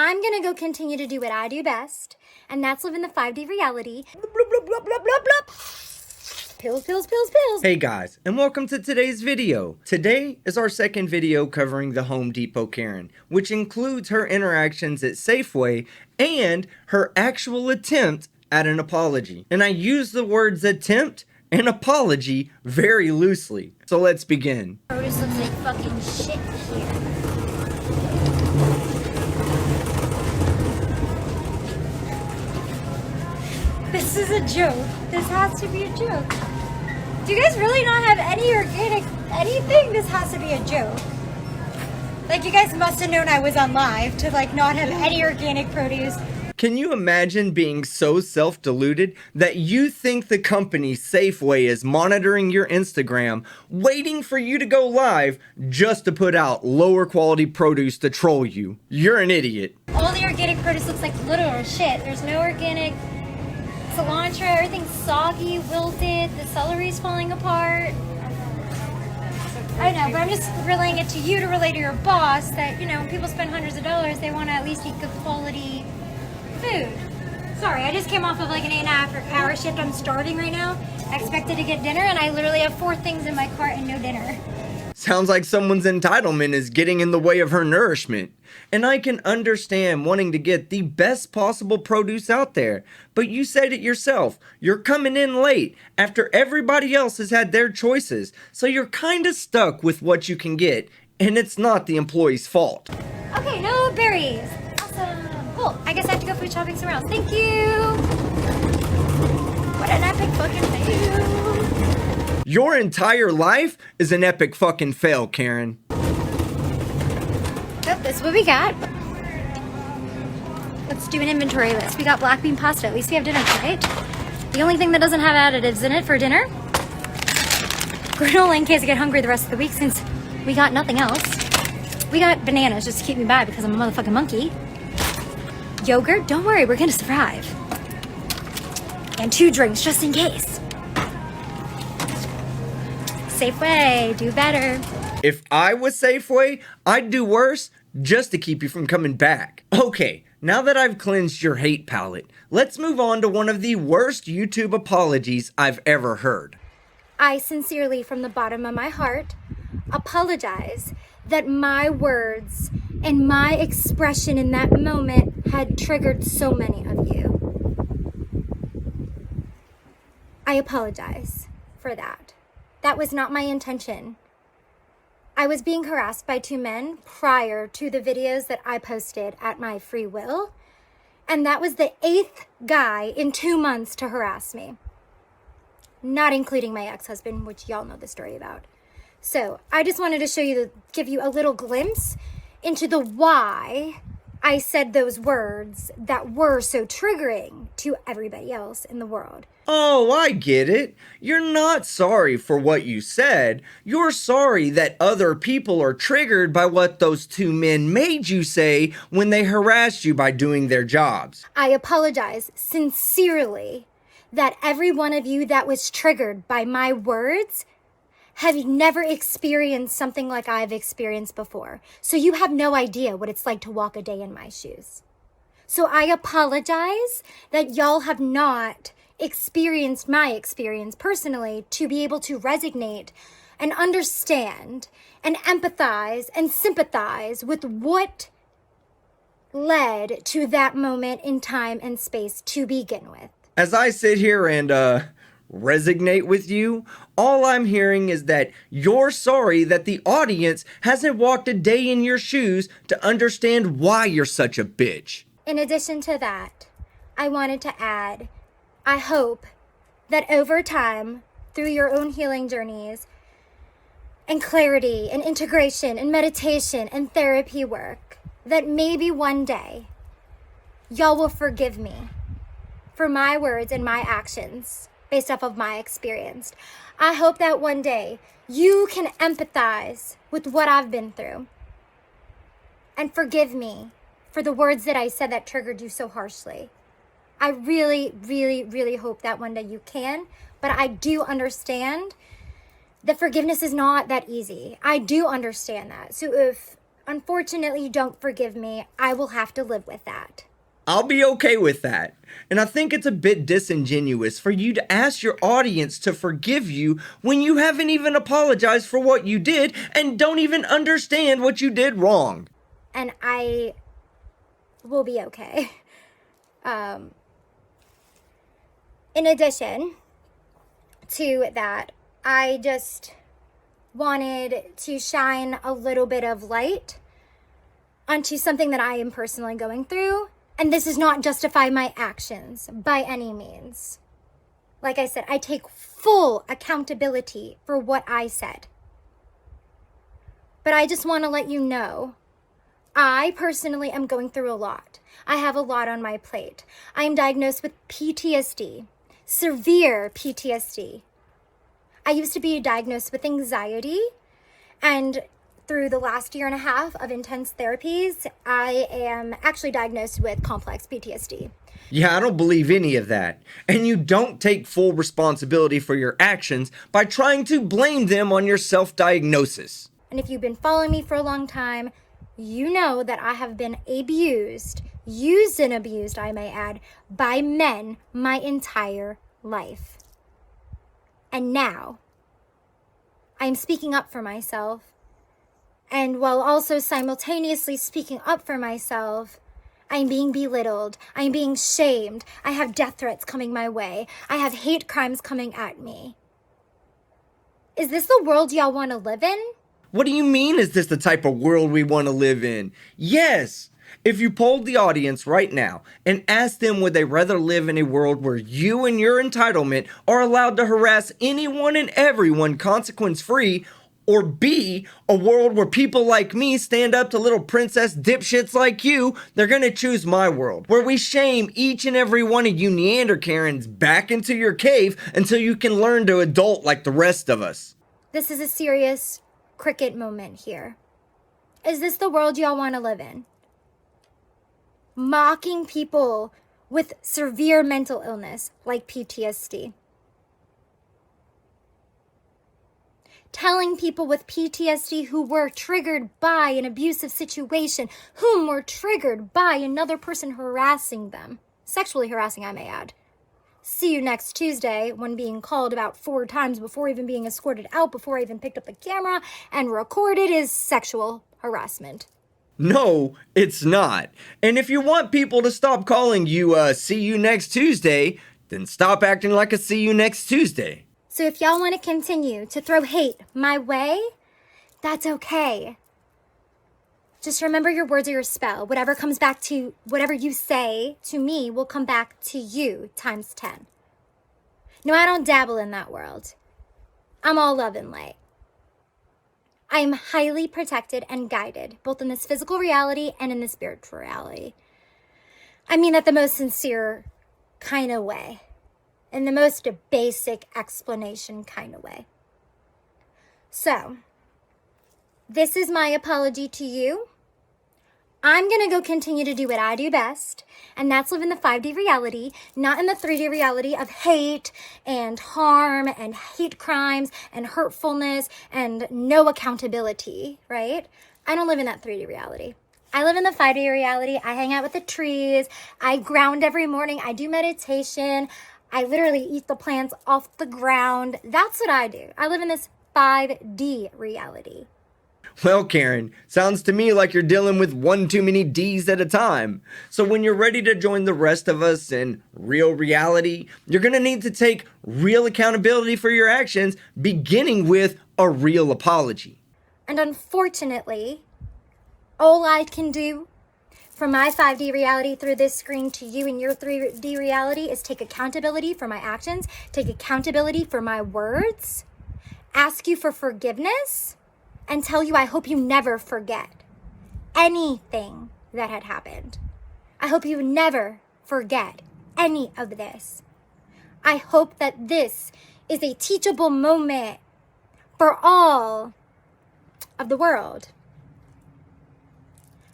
I'm gonna go continue to do what I do best, and that's live in the 5D reality. Blah, blah, blah, blah, blah, blah. Pills, pills, pills, pills. Hey guys, and welcome to today's video. Today is our second video covering the Home Depot Karen, which includes her interactions at Safeway and her actual attempt at an apology. And I use the words attempt and apology very loosely. So let's begin. Produce looks like fucking shit here. This is a joke. This has to be a joke. Do you guys really not have any organic anything? This has to be a joke. Like, you guys must have known I was on live to like not have any organic produce. Can you imagine being so self-deluded that you think the company Safeway is monitoring your Instagram, waiting for you to go live just to put out lower quality produce to troll you? You're an idiot. All the organic produce looks like literal shit. There's no organic cilantro, everything's soggy, wilted, the celery's falling apart. I know, but I'm just relaying it to you to relay to your boss that, you know, when people spend hundreds of dollars, they want to at least eat good quality food. Sorry, I just came off of like an 8.5-hour shift. I'm starting right now. I expected to get dinner, and I literally have 4 things in my cart and no dinner. Sounds like someone's entitlement is getting in the way of her nourishment. And I can understand wanting to get the best possible produce out there. But you said it yourself. You're coming in late after everybody else has had their choices. So you're kind of stuck with what you can get. And it's not the employee's fault. Okay, no berries. Awesome. Cool. I guess I have to go food shopping somewhere else. Thank you. What an epic fucking fail. Your entire life is an epic fucking fail, Karen. Yep, this is what we got. Let's do an inventory list. We got black bean pasta. At least we have dinner tonight. The only thing that doesn't have additives in it for dinner, granola in case I get hungry the rest of the week since we got nothing else. We got bananas just to keep me by because I'm a motherfucking monkey. Yogurt, don't worry, we're gonna survive. And 2 drinks just in case. Safeway, do better. If I was Safeway, I'd do worse just to keep you from coming back. Okay, now that I've cleansed your hate palette, let's move on to one of the worst YouTube apologies I've ever heard. I sincerely, from the bottom of my heart, apologize that my words and my expression in that moment had triggered so many of you. I apologize for that. That was not my intention. I was being harassed by 2 men prior to the videos that I posted at my free will, and that was the 8th guy in 2 months to harass me. Not including my ex-husband, which y'all know the story about. So I just wanted to give you a little glimpse into the why I said those words that were so triggering to everybody else in the world. Oh, I get it. You're not sorry for what you said. You're sorry that other people are triggered by what those 2 men made you say when they harassed you by doing their jobs. I apologize sincerely that every one of you that was triggered by my words have never experienced something like I've experienced before. So you have no idea what it's like to walk a day in my shoes. So I apologize that y'all have not experienced my experience personally to be able to resonate and understand and empathize and sympathize with what led to that moment in time and space to begin with. As I sit here and, resonate with you, all I'm hearing is that you're sorry that the audience hasn't walked a day in your shoes to understand why you're such a bitch. In addition to that, I wanted to add, I hope that over time, through your own healing journeys and clarity and integration and meditation and therapy work, that maybe one day y'all will forgive me for my words and my actions based off of my experience. I hope that one day you can empathize with what I've been through and forgive me for the words that I said that triggered you so harshly. I really, really, really hope that one day you can, but I do understand that forgiveness is not that easy. I do understand that. So if unfortunately you don't forgive me, I will have to live with that. I'll be okay with that. And I think it's a bit disingenuous for you to ask your audience to forgive you when you haven't even apologized for what you did and don't even understand what you did wrong. And I will be okay. In addition to that, I just wanted to shine a little bit of light onto something that I am personally going through. And this does not justify my actions by any means. Like I said, I take full accountability for what I said. But I just want to let you know, I personally am going through a lot. I have a lot on my plate. I am diagnosed with PTSD, severe PTSD. I used to be diagnosed with anxiety, and through the last year and a half of intense therapies, I am actually diagnosed with complex PTSD. Yeah, I don't believe any of that. And you don't take full responsibility for your actions by trying to blame them on your self-diagnosis. And if you've been following me for a long time, you know that I have been abused, used and abused, I may add, by men my entire life. And now, I'm speaking up for myself. And while also simultaneously speaking up for myself, I'm being belittled. I'm being shamed. I have death threats coming my way. I have hate crimes coming at me. Is this the world y'all want to live in? What do you mean, is this the type of world we want to live in? Yes! If you polled the audience right now and asked them would they rather live in a world where you and your entitlement are allowed to harass anyone and everyone consequence-free, or B, a world where people like me stand up to little princess dipshits like you, they're gonna choose my world, where we shame each and every one of you Neanderkarens back into your cave until you can learn to adult like the rest of us. This is a serious cricket moment here. Is this the world y'all want to live in? Mocking people with severe mental illness like PTSD. Telling people with PTSD who were triggered by an abusive situation, whom were triggered by another person harassing them, sexually harassing, I may add. See you next Tuesday when being called about 4 times before even being escorted out, before I even picked up the camera and recorded, is sexual harassment. No, it's not. And if you want people to stop calling you see you next Tuesday, then stop acting like a see you next Tuesday. So if y'all want to continue to throw hate my way, that's okay. Just remember your words are your spell. Whatever comes back to, whatever you say to me will come back to you times 10. No, I don't dabble in that world. I'm all love and light. I am highly protected and guided, both in this physical reality and in the spiritual reality. I mean that the most sincere kind of way. In the most basic explanation kind of way. So, this is my apology to you. I'm going to go continue to do what I do best, and that's live in the 5D reality, not in the 3D reality of hate and harm and hate crimes and hurtfulness and no accountability, right? I don't live in that 3D reality. I live in the 5D reality. I hang out with the trees. I ground every morning. I do meditation. I literally eat the plants off the ground. That's what I do. I live in this 5D reality. Well, Karen, sounds to me like you're dealing with one too many D's at a time. So when you're ready to join the rest of us in real reality, you're gonna need to take real accountability for your actions, beginning with a real apology. And unfortunately, all I can do from my 5D reality through this screen to you in your 3D reality is take accountability for my actions, take accountability for my words, ask you for forgiveness, and tell you I hope you never forget anything that had happened. I hope you never forget any of this. I hope that this is a teachable moment for all of the world.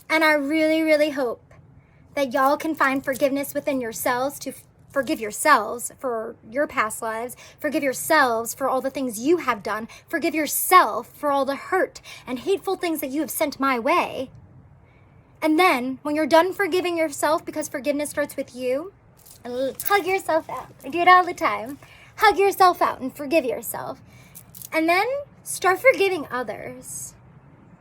And I really, really hope that y'all can find forgiveness within yourselves to Forgive yourselves for your past lives. Forgive yourselves for all the things you have done. Forgive yourself for all the hurt and hateful things that you have sent my way. And then, when you're done forgiving yourself, because forgiveness starts with you, hug yourself out. I do it all the time. Hug yourself out and forgive yourself. And then start forgiving others.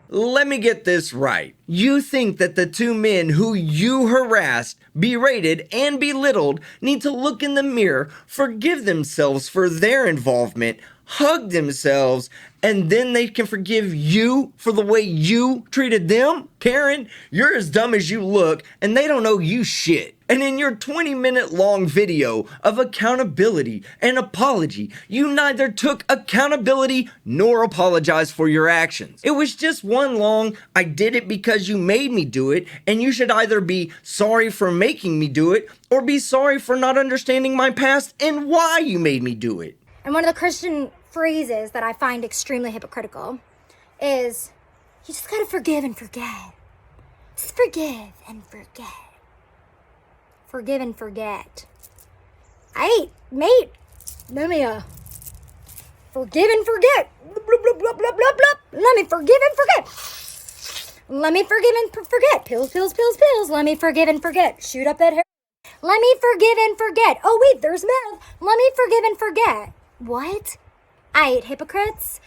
Let me get this right. You think that the two men who you harassed, berated, and belittled need to look in the mirror, forgive themselves for their involvement, hug themselves, and then they can forgive you for the way you treated them? Karen, you're as dumb as you look, and they don't owe you shit. And in your 20-minute long video of accountability and apology, you neither took accountability nor apologized for your actions. It was just one long, I did it because you made me do it, and you should either be sorry for making me do it or be sorry for not understanding my past and why you made me do it. And one of the Christian phrases that I find extremely hypocritical is, you just gotta forgive and forget. Just forgive and forget. Forgive and forget. Mate, let me, forgive and forget. Blah, blah, blah, blah, blah, blah. Let me forgive and forget. Let me forgive and forget. Pills, pills, pills, pills. Let me forgive and forget. Shoot up that hair. Let me forgive and forget. Oh, wait, there's meth. Let me forgive and forget. What? Hypocrites.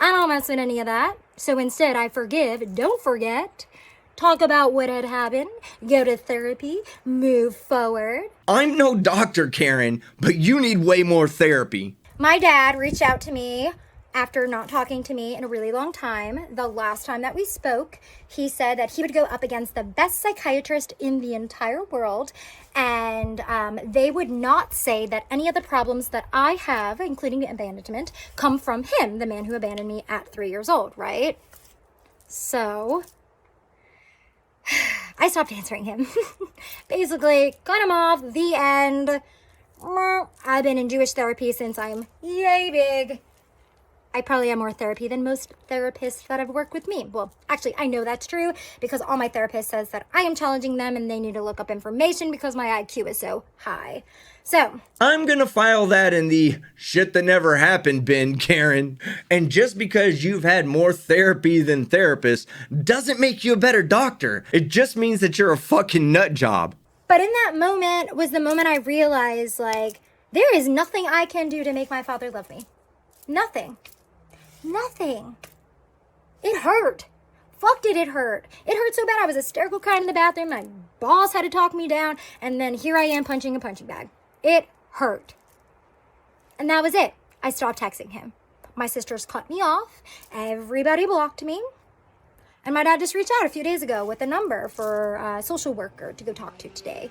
I don't mess with any of that. So instead, I forgive, don't forget. Talk about what had happened, go to therapy, move forward. I'm no doctor, Karen, but you need way more therapy. My dad reached out to me after not talking to me in a really long time. The last time that we spoke, he said that he would go up against the best psychiatrist in the entire world, and they would not say that any of the problems that I have, including abandonment, come from him, the man who abandoned me at 3 years old, right? So I stopped answering him. Basically, cut him off, the end. I've been in Jewish therapy since I'm yay big. I probably have more therapy than most therapists that have worked with me. Well, actually, I know that's true because all my therapists says that I am challenging them and they need to look up information because my IQ is so high. So I'm gonna file that in the shit that never happened bin, Karen. And just because you've had more therapy than therapists doesn't make you a better doctor. It just means that you're a fucking nut job. But in that moment was the moment I realized, like, there is nothing I can do to make my father love me. Nothing. Nothing. It hurt. Fuck did it hurt. It hurt so bad I was hysterical crying in the bathroom. My boss had to talk me down. And then here I am punching a punching bag. It hurt. And that was it. I stopped texting him. My sisters cut me off. Everybody blocked me. And my dad just reached out a few days ago with a number for a social worker to go talk to today.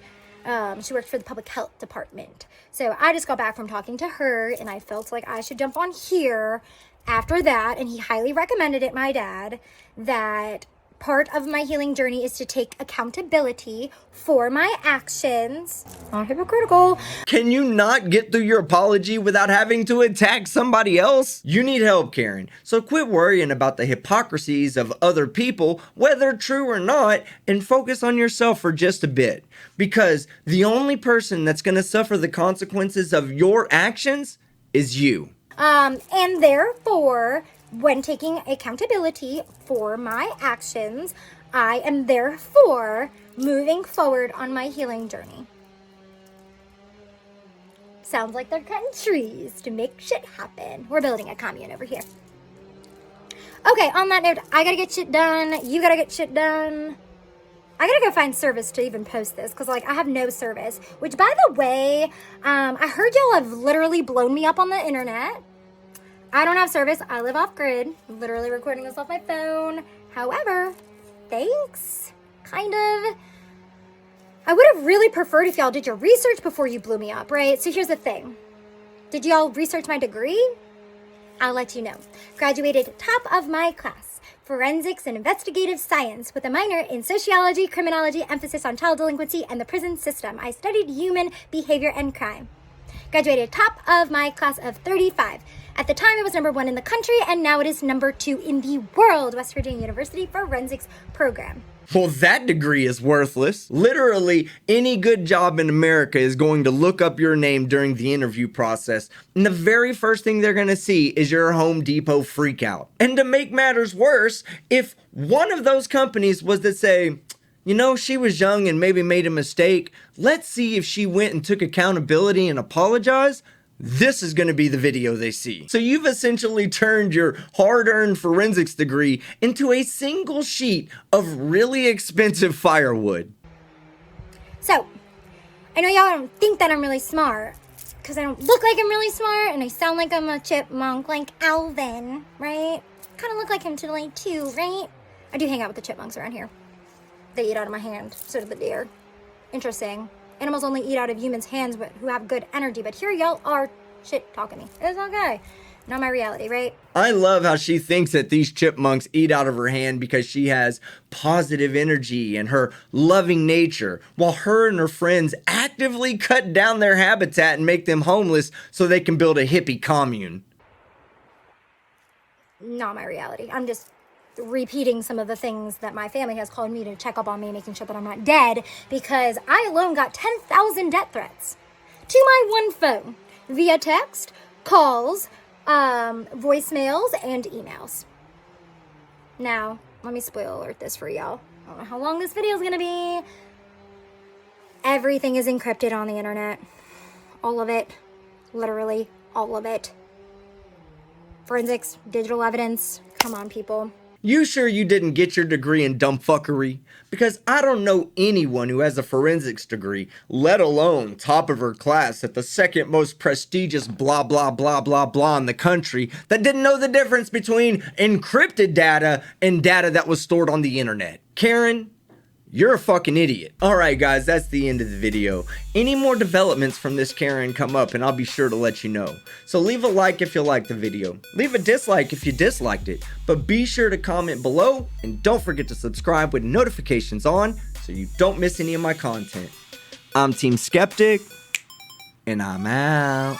She works for the public health department. So I just got back from talking to her and I felt like I should jump on here after that. And he highly recommended it, my dad, that part of my healing journey is to take accountability for my actions. Not hypocritical. Can you not get through your apology without having to attack somebody else? You need help, Karen. So quit worrying about the hypocrisies of other people, whether true or not, and focus on yourself for just a bit. Because the only person that's going to suffer the consequences of your actions is you. And therefore, when taking accountability for my actions, I am therefore moving forward on my healing journey. Sounds like they're cutting trees to make shit happen. We're building a commune over here. Okay, on that note, I gotta get shit done. You gotta get shit done. I gotta go find service to even post this because, like, I have no service. Which, by the way, I heard y'all have literally blown me up on the internet. I don't have service. I live off grid. I'm literally recording this off my phone. However, thanks. Kind of. I would have really preferred if y'all did your research before you blew me up, right? So here's the thing. Did y'all research my degree? I'll let you know. Graduated top of my class. Forensics and Investigative Science with a minor in Sociology, Criminology, emphasis on child delinquency and the prison system. I studied human behavior and crime. Graduated top of my class of 35. At the time, it was #1 in the country, and now it is #2 in the world. West Virginia University Forensics Program. Well, that degree is worthless. Literally, any good job in America is going to look up your name during the interview process, and the very first thing they're going to see is your Home Depot freakout. And to make matters worse, if one of those companies was to say, you know, she was young and maybe made a mistake, let's see if she went and took accountability and apologized, this is going to be the video they see. So you've essentially turned your hard-earned forensics degree into a single sheet of really expensive firewood. So, I know y'all don't think that I'm really smart, because I don't look like I'm really smart, and I sound like I'm a chipmunk, like Alvin, right? Kind of look like him today too, right? I do hang out with the chipmunks around here. They eat out of my hand, so do the deer. Interesting. Animals only eat out of humans' hands but who have good energy, but here y'all are shit talking me. It's okay. Not my reality, right? I love how she thinks that these chipmunks eat out of her hand because she has positive energy and her loving nature, while her and her friends actively cut down their habitat and make them homeless so they can build a hippie commune. Not my reality. I'm just repeating some of the things that my family has called me to check up on me, making sure that I'm not dead, because I alone got 10,000 death threats to my one phone via text, calls, voicemails, and emails. Now, let me spoil alert this for y'all. I don't know how long this video is gonna be. Everything is encrypted on the internet. All of it. Literally all of it. Forensics, digital evidence. Come on, people. You sure you didn't get your degree in dumb fuckery? Because I don't know anyone who has a forensics degree, let alone top of her class at the second most prestigious blah blah blah blah blah in the country, that didn't know the difference between encrypted data and data that was stored on the internet. Karen, you're a fucking idiot. Alright guys, that's the end of the video. Any more developments from this Karen come up and I'll be sure to let you know. So leave a like if you liked the video. Leave a dislike if you disliked it. But be sure to comment below and don't forget to subscribe with notifications on so you don't miss any of my content. I'm Team Skeptic and I'm out.